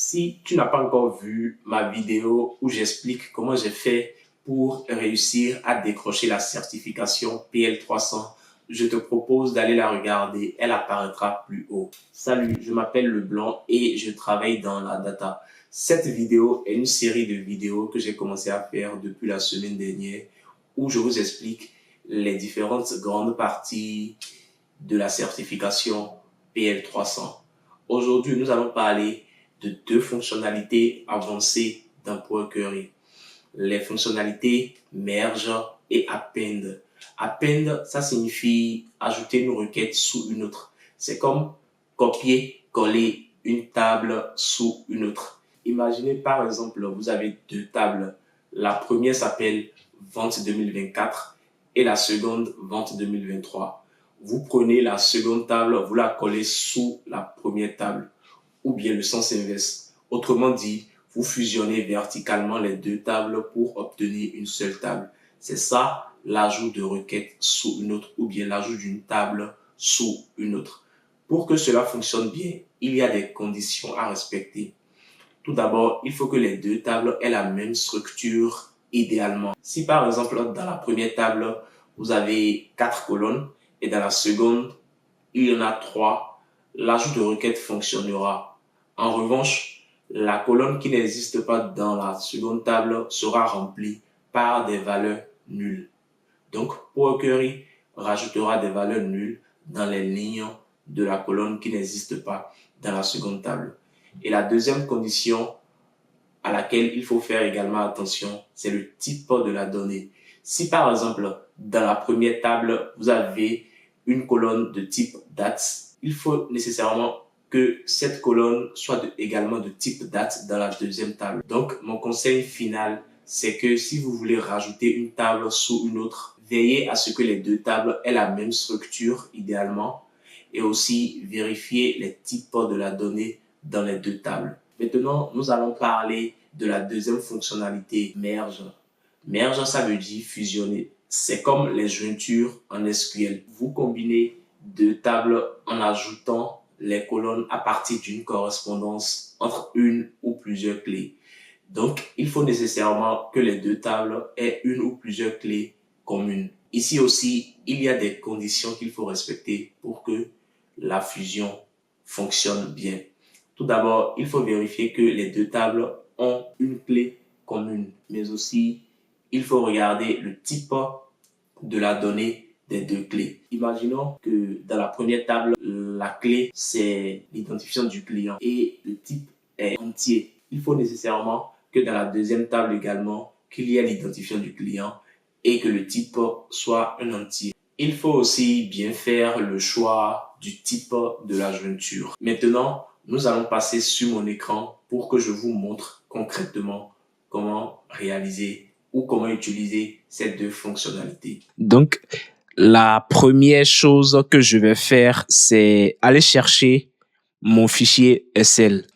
Si tu n'as pas encore vu ma vidéo où j'explique comment j'ai fait pour réussir à décrocher la certification PL300, je te propose d'aller la regarder. Elle apparaîtra plus haut. Salut, je m'appelle Leblanc et je travaille dans la data. Cette vidéo est une série de vidéos que j'ai commencé à faire depuis la semaine dernière où je vous explique les différentes grandes parties de la certification PL300. Aujourd'hui, nous allons parler de deux fonctionnalités avancées dans Power Query. Les fonctionnalités merge et append. Append, ça signifie ajouter une requête sous une autre. C'est comme copier-coller une table sous une autre. Imaginez par exemple, vous avez deux tables. La première s'appelle Vente 2024 et la seconde Vente 2023. Vous prenez la seconde table, vous la collez sous la première table, ou bien le sens inverse. Autrement dit, vous fusionnez verticalement les deux tables pour obtenir une seule table. C'est ça l'ajout de requête sous une autre, ou bien l'ajout d'une table sous une autre. Pour que cela fonctionne bien, il y a des conditions à respecter. Tout d'abord, il faut que les deux tables aient la même structure idéalement. Si par exemple, dans la première table, vous avez 4 colonnes et dans la seconde, il y en a 3, l'ajout de requête fonctionnera. En revanche, la colonne qui n'existe pas dans la seconde table sera remplie par des valeurs nulles. Donc, Power Query rajoutera des valeurs nulles dans les lignes de la colonne qui n'existe pas dans la seconde table. Et la deuxième condition à laquelle il faut faire également attention, c'est le type de la donnée. Si par exemple, dans la première table, vous avez une colonne de type date, il faut nécessairement que cette colonne soit également de type date dans la deuxième table. Donc, mon conseil final, c'est que si vous voulez rajouter une table sous une autre, veillez à ce que les deux tables aient la même structure idéalement et aussi vérifiez les types de la donnée dans les deux tables. Maintenant, nous allons parler de la deuxième fonctionnalité merge. Merge, ça veut dire fusionner. C'est comme les jointures en SQL. Vous combinez deux tables en ajoutant les colonnes à partir d'une correspondance entre une ou plusieurs clés. Donc, il faut nécessairement que les deux tables aient une ou plusieurs clés communes. Ici aussi, il y a des conditions qu'il faut respecter pour que la fusion fonctionne bien. Tout d'abord, il faut vérifier que les deux tables ont une clé commune, mais aussi il faut regarder le type de la donnée des deux clés. Imaginons que dans la première table, la clé c'est l'identifiant du client et le type est entier. Il faut nécessairement que dans la deuxième table également, qu'il y ait l'identifiant du client et que le type soit un entier. Il faut aussi bien faire le choix du type de la jointure. Maintenant, nous allons passer sur mon écran pour que je vous montre concrètement comment réaliser ou comment utiliser ces deux fonctionnalités. Donc, la première chose que je vais faire, c'est aller chercher mon fichier SL.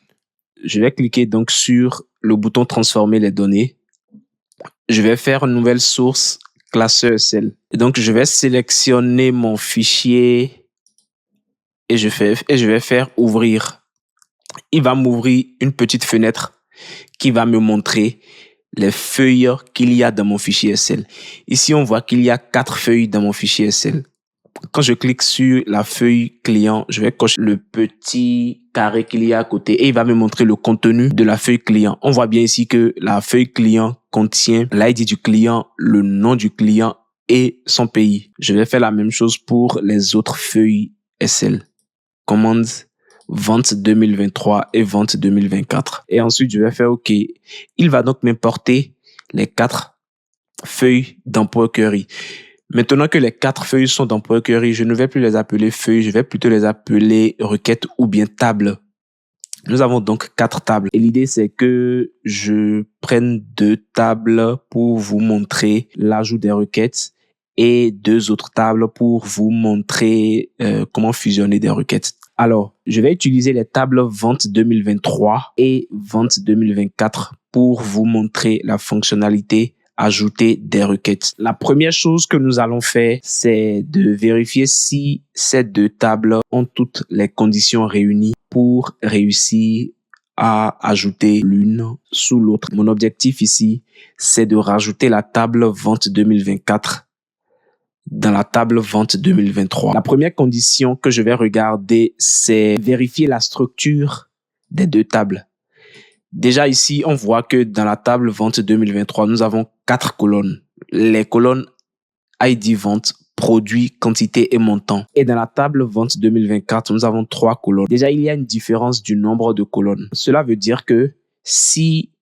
Je vais cliquer donc sur le bouton transformer les données. Je vais faire une nouvelle source classeur SL. Et donc, je vais sélectionner mon fichier et je vais faire ouvrir. Il va m'ouvrir une petite fenêtre qui va me montrer les feuilles qu'il y a dans mon fichier SL. Ici, on voit qu'il y a 4 feuilles dans mon fichier SL. Quand je clique sur la feuille client, je vais cocher le petit carré qu'il y a à côté et il va me montrer le contenu de la feuille client. On voit bien ici que la feuille client contient l'ID du client, le nom du client et son pays. Je vais faire la même chose pour les autres feuilles SL. Commande vente 2023 et vente 2024. Et ensuite, je vais faire OK. Il va donc m'importer les 4 feuilles dans Power Query. Maintenant que les 4 feuilles sont dans Power Query, je ne vais plus les appeler feuilles, je vais plutôt les appeler requêtes ou bien tables. Nous avons donc 4 tables. Et l'idée, c'est que je prenne 2 tables pour vous montrer l'ajout des requêtes et 2 autres tables pour vous montrer comment fusionner des requêtes. Alors, je vais utiliser les tables vente 2023 et vente 2024 pour vous montrer la fonctionnalité ajouter des requêtes. La première chose que nous allons faire, c'est de vérifier si ces 2 tables ont toutes les conditions réunies pour réussir à ajouter l'une sous l'autre. Mon objectif ici, c'est de rajouter la table vente 2024 dans la table vente 2023. La première condition que je vais regarder, c'est vérifier la structure des deux tables. Déjà ici, on voit que dans la table vente 2023, nous avons 4 colonnes. Les colonnes ID vente, produit, quantité et montant. Et dans la table vente 2024, nous avons 3 colonnes. Déjà, il y a une différence du nombre de colonnes. Cela veut dire que si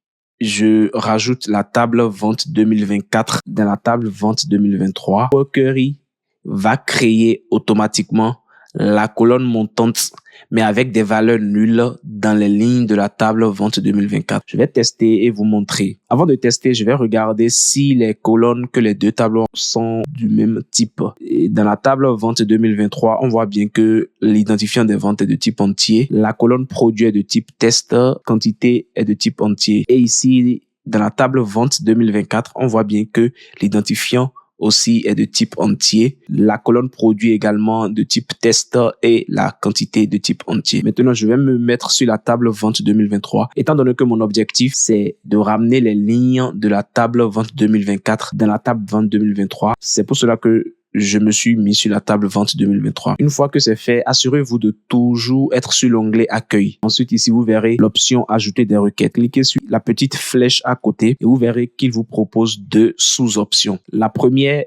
je rajoute la table vente 2024 dans la table vente 2023, Workery va créer automatiquement la colonne montante, mais avec des valeurs nulles dans les lignes de la table vente 2024. Je vais tester et vous montrer. Avant de tester, je vais regarder si les colonnes que les deux tableaux sont du même type. Et dans la table vente 2023, on voit bien que l'identifiant des ventes est de type entier. La colonne produit est de type test, quantité est de type entier. Et ici, dans la table vente 2024, on voit bien que l'identifiant aussi est de type entier. La colonne produit également de type test et la quantité de type entier. Maintenant, je vais me mettre sur la table vente 2023. Étant donné que mon objectif, c'est de ramener les lignes de la table vente 2024 dans la table vente 2023. C'est pour cela que je me suis mis sur la table vente 2023. Une fois que c'est fait, assurez-vous de toujours être sur l'onglet accueil. Ensuite, ici, vous verrez l'option ajouter des requêtes. Cliquez sur la petite flèche à côté et vous verrez qu'il vous propose 2 sous-options. La première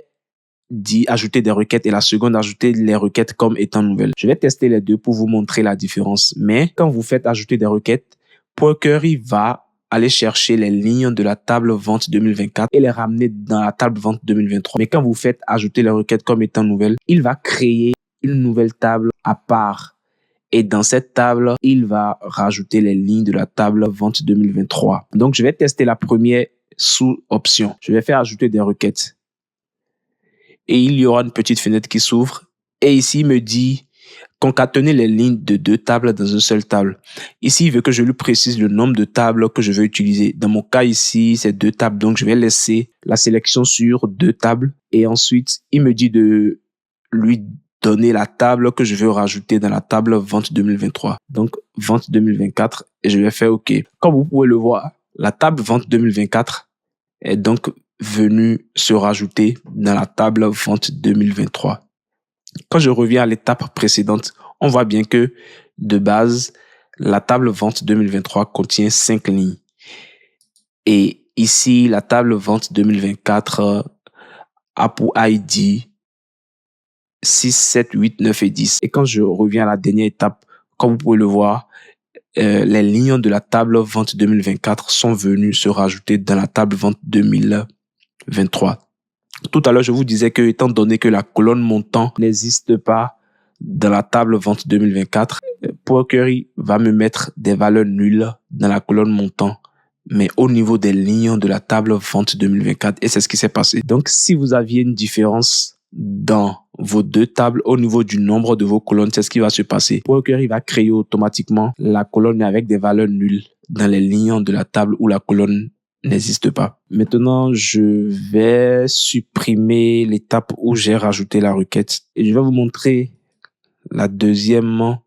dit ajouter des requêtes et la seconde ajouter les requêtes comme étant nouvelles. Je vais tester les deux pour vous montrer la différence. Mais quand vous faites ajouter des requêtes, Workery va aller chercher les lignes de la table vente 2024 et les ramener dans la table vente 2023. Mais quand vous faites ajouter les requêtes comme étant nouvelles, il va créer une nouvelle table à part. Et dans cette table, il va rajouter les lignes de la table vente 2023. Donc, je vais tester la première sous-option. Je vais faire ajouter des requêtes. Et il y aura une petite fenêtre qui s'ouvre. Et ici, il me dit concaténer les lignes de 2 tables dans une seule table. Ici, il veut que je lui précise le nombre de tables que je veux utiliser. Dans mon cas ici, c'est 2 tables. Donc, je vais laisser la sélection sur 2 tables. Et ensuite, il me dit de lui donner la table que je veux rajouter dans la table vente 2023. Donc, vente 2024. Et je vais faire OK. Comme vous pouvez le voir, la table vente 2024 est donc venue se rajouter dans la table vente 2023. Quand je reviens à l'étape précédente, on voit bien que de base, la table vente 2023 contient 5 lignes. Et ici, la table vente 2024 a pour ID 6, 7, 8, 9 et 10. Et quand je reviens à la dernière étape, comme vous pouvez le voir, les lignes de la table vente 2024 sont venues se rajouter dans la table vente 2023. Tout à l'heure, je vous disais que, étant donné que la colonne montant n'existe pas dans la table vente 2024, Workery va me mettre des valeurs nulles dans la colonne montant, mais au niveau des lignes de la table vente 2024. Et c'est ce qui s'est passé. Donc, si vous aviez une différence dans vos 2 tables au niveau du nombre de vos colonnes, c'est ce qui va se passer. Workery va créer automatiquement la colonne avec des valeurs nulles dans les lignes de la table où la colonne n'existe pas. Maintenant, je vais supprimer l'étape où j'ai rajouté la requête et je vais vous montrer la deuxième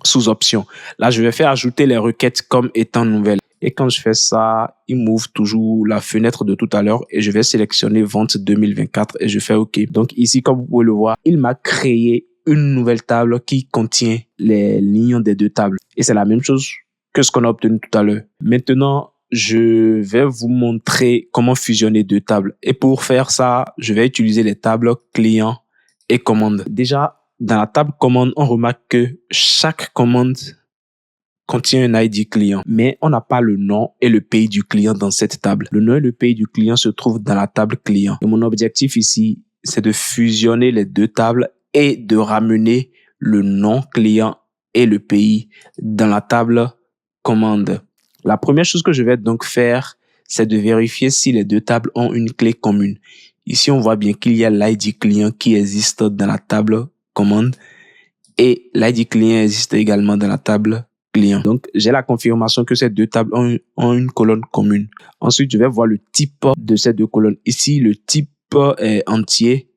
sous-option. Là, je vais faire ajouter les requêtes comme étant nouvelles. Et quand je fais ça, il m'ouvre toujours la fenêtre de tout à l'heure et je vais sélectionner vente 2024 et je fais OK. Donc ici, comme vous pouvez le voir, il m'a créé une nouvelle table qui contient les lignes des 2 tables. Et c'est la même chose que ce qu'on a obtenu tout à l'heure. Maintenant, je vais vous montrer comment fusionner 2 tables. Et pour faire ça, je vais utiliser les tables client et commande. Déjà, dans la table commande, on remarque que chaque commande contient un ID client, mais on n'a pas le nom et le pays du client dans cette table. Le nom et le pays du client se trouvent dans la table client. Et mon objectif ici, c'est de fusionner les 2 tables et de ramener le nom client et le pays dans la table commande. La première chose que je vais donc faire, c'est de vérifier si les 2 tables ont une clé commune. Ici, on voit bien qu'il y a l'ID client qui existe dans la table commande et l'ID client existe également dans la table client. Donc, j'ai la confirmation que ces 2 tables ont une colonne commune. Ensuite, je vais voir le type de ces 2 colonnes. Ici, le type est entier.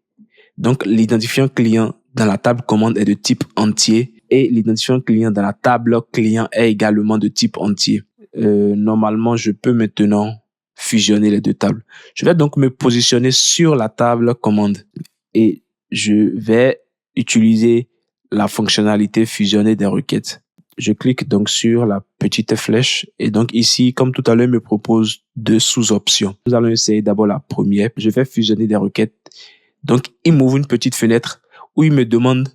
Donc, l'identifiant client dans la table commande est de type entier Et l'identifiant client dans la table client est également de type entier. Normalement, je peux maintenant fusionner les deux tables. Je vais donc me positionner sur la table commande et je vais utiliser la fonctionnalité fusionner des requêtes. Je clique donc sur la petite flèche et donc ici, comme tout à l'heure, il me propose deux sous-options. Nous allons essayer d'abord la première. Je vais fusionner des requêtes. Donc, il m'ouvre une petite fenêtre où il me demande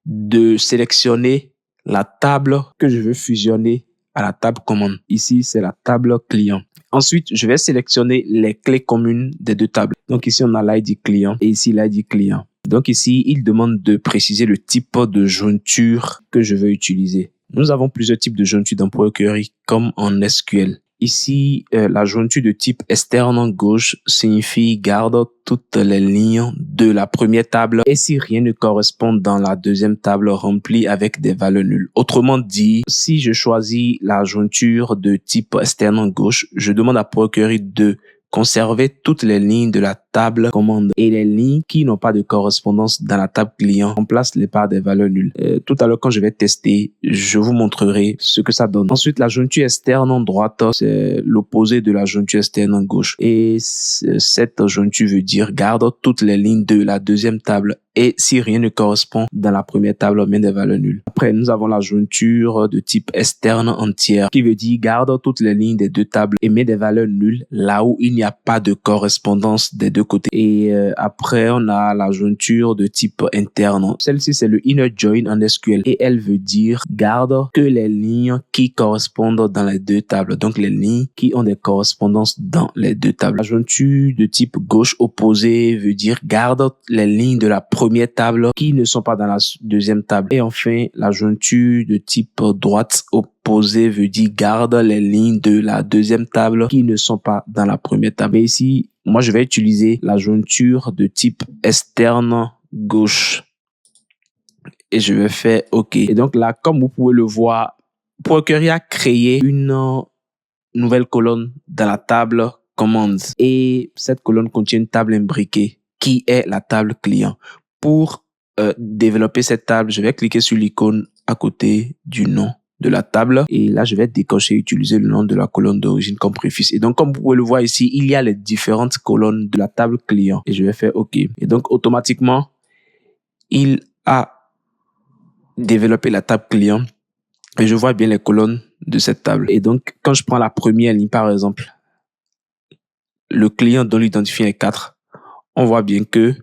de sélectionner la table que je veux fusionner à la table commande. Ici, c'est la table client. Ensuite, je vais sélectionner les clés communes des deux tables. Donc ici, on a l'ID client et ici l'ID client. Donc ici, il demande de préciser le type de jointure que je veux utiliser. Nous avons plusieurs types de jointures dans Power Query comme en SQL. Ici, la jointure de type externe gauche signifie garde toutes les lignes de la première table et si rien ne correspond dans la deuxième table remplie avec des valeurs nulles. Autrement dit, si je choisis la jointure de type externe gauche, je demande à Power Query de conserver toutes les lignes de la table commande et les lignes qui n'ont pas de correspondance dans la table client remplace-les par des valeurs nulles. Tout à l'heure, quand je vais tester, je vous montrerai ce que ça donne. Ensuite, la jointure externe en droite, c'est l'opposé de la jointure externe en gauche. Et cette jointure veut dire garde toutes les lignes de la deuxième table et si rien ne correspond dans la première table, on met des valeurs nulles. Après, nous avons la jointure de type externe entière qui veut dire garde toutes les lignes des deux tables et met des valeurs nulles là où il n'y a pas de correspondance des deux côtés. Et après, on a la jointure de type interne. Celle-ci, c'est le inner join en SQL et elle veut dire garde que les lignes qui correspondent dans les deux tables. Donc, les lignes qui ont des correspondances dans les deux tables. La jointure de type gauche opposé veut dire garde les lignes de la première table qui ne sont pas dans la deuxième table. Et enfin, la jointure de type droite opposé veut dire garde les lignes de la deuxième table qui ne sont pas dans la première table. Et ici, moi, je vais utiliser la jointure de type externe gauche. Et je vais faire OK. Et donc là, comme vous pouvez le voir, Power Query a créé une nouvelle colonne dans la table commande. Et cette colonne contient une table imbriquée qui est la table client. Pour développer cette table, je vais cliquer sur l'icône à côté du nom de la table et là je vais décocher utiliser le nom de la colonne d'origine comme préfixe. Et donc comme vous pouvez le voir ici, il y a les différentes colonnes de la table client et je vais faire OK. Et donc automatiquement, il a développé la table client et je vois bien les colonnes de cette table. Et donc quand je prends la première ligne par exemple, le client dont l'identifiant est 4, on voit bien que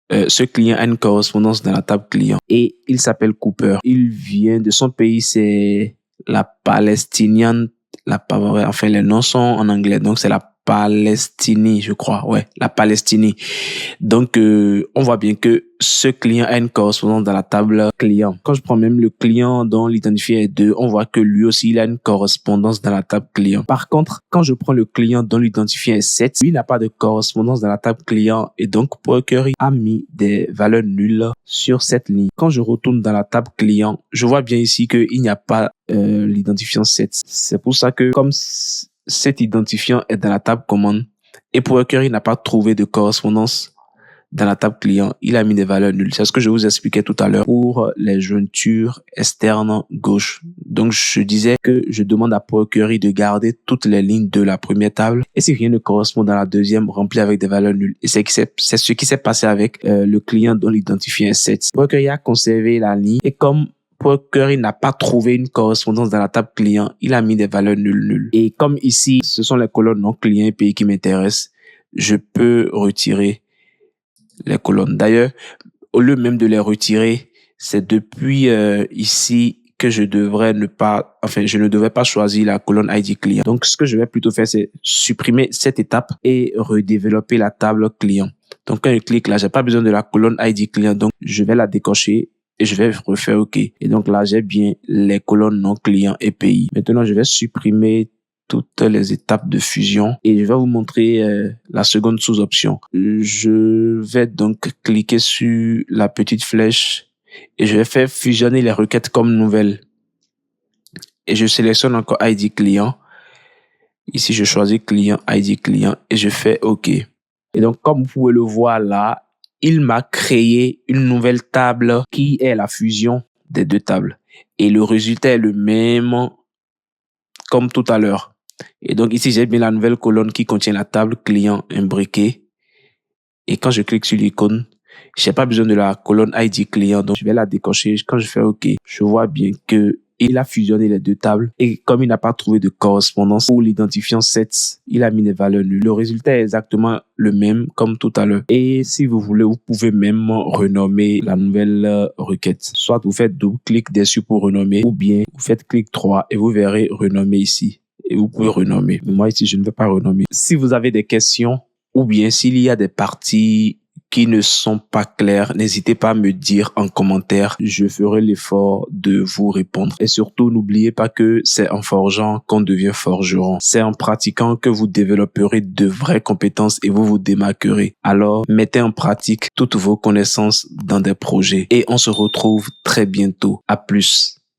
ce client a une correspondance dans la table client et il s'appelle Cooper. Il vient de son pays, c'est la Palestinian, enfin les noms sont en anglais, donc c'est la Palestine, je crois, ouais, la Palestine. Donc on voit bien que ce client a une correspondance dans la table client. Quand je prends même le client dont l'identifiant est 2, on voit que lui aussi il a une correspondance dans la table client. Par contre, quand je prends le client dont l'identifiant est 7, lui n'a pas de correspondance dans la table client et donc Power Query a mis des valeurs nulles sur cette ligne. Quand je retourne dans la table client, je vois bien ici qu'il n'y a pas l'identifiant 7. C'est pour ça que comme cet identifiant est dans la table commande et Power Query n'a pas trouvé de correspondance dans la table client, il a mis des valeurs nulles. C'est ce que je vous expliquais tout à l'heure pour les jointures externes gauche. Donc, je disais que je demande à Power Query de garder toutes les lignes de la première table et si rien ne correspond dans la deuxième, rempli avec des valeurs nulles. Et c'est ce qui s'est passé avec le client dont l'identifiant est 7. Power Query a conservé la ligne et comme Power Query n'a pas trouvé une correspondance dans la table client, il a mis des valeurs nulles. Et comme ici, ce sont les colonnes non client et pays qui m'intéressent, je peux retirer les colonnes. D'ailleurs, au lieu même de les retirer, c'est depuis ici que je ne devrais pas choisir la colonne ID client. Donc, ce que je vais plutôt faire, c'est supprimer cette étape et redévelopper la table client. Donc, quand je clique là, j'ai pas besoin de la colonne ID client. Donc, je vais la décocher et je vais refaire OK. Et donc là, j'ai bien les colonnes non client et pays. Maintenant, je vais supprimer toutes les étapes de fusion et je vais vous montrer la seconde sous-option. Je vais donc cliquer sur la petite flèche et je vais faire fusionner les requêtes comme nouvelles. Et je sélectionne encore ID client. Ici, je choisis client, ID client et je fais OK. Et donc, comme vous pouvez le voir là, il m'a créé une nouvelle table qui est la fusion des deux tables. Et le résultat est le même comme tout à l'heure. Et donc ici, j'ai mis la nouvelle colonne qui contient la table client imbriquée. Et quand je clique sur l'icône, j'ai pas besoin de la colonne ID client, donc je vais la décocher. Quand je fais OK, je vois bien que il a fusionné les deux tables et comme il n'a pas trouvé de correspondance pour l'identifiant sets, il a mis des valeurs nulles. Le résultat est exactement le même comme tout à l'heure. Et si vous voulez, vous pouvez même renommer la nouvelle requête. Soit vous faites double-clic dessus pour renommer ou bien vous faites clic droit et vous verrez renommer ici. Et vous pouvez renommer. Mais moi ici, je ne vais pas renommer. Si vous avez des questions ou bien s'il y a des parties qui ne sont pas claires, n'hésitez pas à me dire en commentaire. Je ferai l'effort de vous répondre. Et surtout, n'oubliez pas que c'est en forgeant qu'on devient forgeron. C'est en pratiquant que vous développerez de vraies compétences et vous vous démarquerez. Alors, mettez en pratique toutes vos connaissances dans des projets. Et on se retrouve très bientôt. À plus.